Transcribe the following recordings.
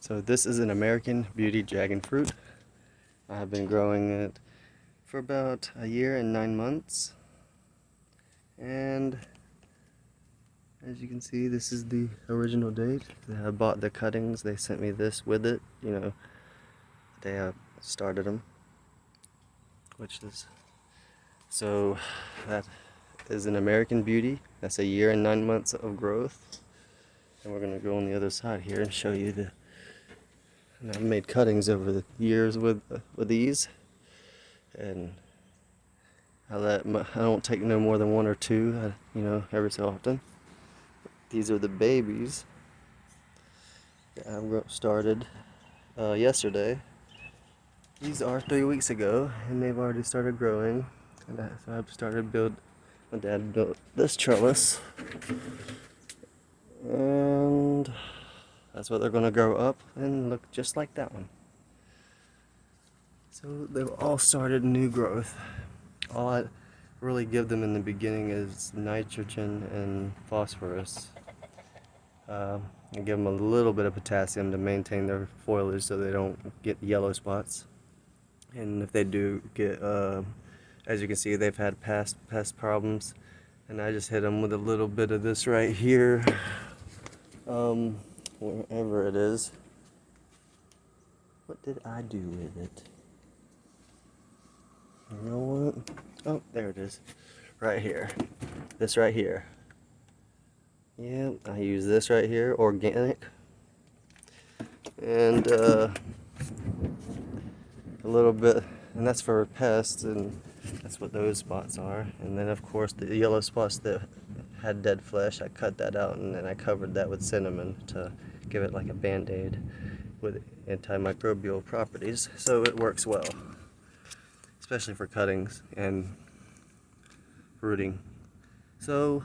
So this is an American Beauty dragon fruit. I have been growing it for about a year and 9 months. And as you can see, this is the original date. I bought the cuttings. They sent me this with it. You know, they started them. Which is, so that is an American Beauty. That's a year and 9 months of growth. And we're gonna go on the other side here and show you the. And I've made cuttings over the years with these, and I don't take no more than one or two, you know, every so often. These are the babies that I've started yesterday. These are 3 weeks ago, and they've already started growing. And so I've started my dad built this trellis, and that's what they're gonna grow up and look just like that one. So they've all started new growth. All I really give them in the beginning is nitrogen and phosphorus. I give them a little bit of potassium to maintain their foliage so they don't get yellow spots. And if they do get, as you can see, they've had pest problems, and I just hit them with a little bit of this right here, wherever it is. What did I do with it? You know what? Oh, there it is. Right here. This right here. Yeah, I use this right here, organic. And a little bit, and that's for pests, and that's what those spots are. And then of course the yellow spots that had dead flesh, I cut that out, and then I covered that with cinnamon to give it like a band-aid with antimicrobial properties, so it works well, especially for cuttings and rooting. So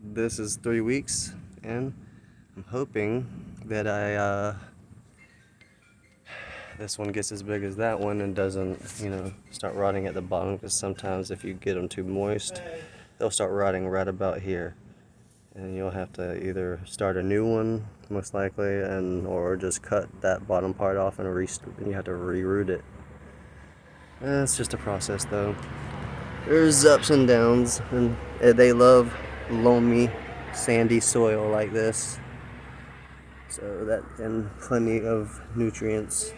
this is 3 weeks, and I'm hoping that this one gets as big as that one and doesn't, you know, start rotting at the bottom, because sometimes if you get them too moist, they'll start rotting right about here, and you'll have to either start a new one most likely, or just cut that bottom part off and you have to re-root it. It's just a process though. There's ups and downs, and they love loamy, sandy soil like this. So that, and plenty of nutrients.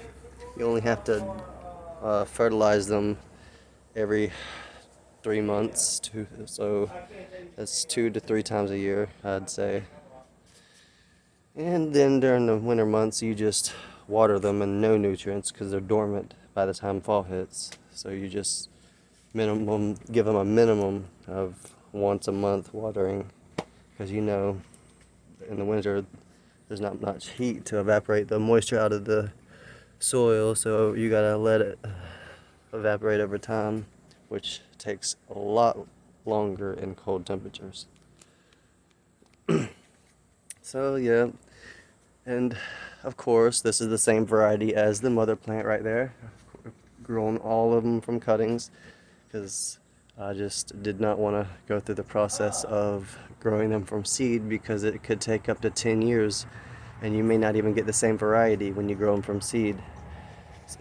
You only have to fertilize them every 3 months, so that's 2 to 3 times a year, I'd say. And then during the winter months, you just water them and no nutrients, because they're dormant by the time fall hits. So you just give them a minimum of once a month watering, because you know in the winter there's not much heat to evaporate the moisture out of the soil, so you gotta let it evaporate over time, which takes a lot longer in cold temperatures. So yeah, and of course this is the same variety as the mother plant right there. I've grown all of them from cuttings, because I just did not want to go through the process of growing them from seed, because it could take up to 10 years, and you may not even get the same variety when you grow them from seed.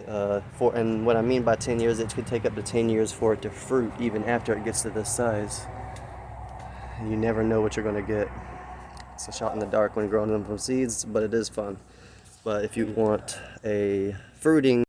And what I mean by 10 years, it could take up to 10 years for it to fruit, even after it gets to this size. You never know what you're going to get. It's a shot in the dark when growing them from seeds, but it is fun. But if you want a fruiting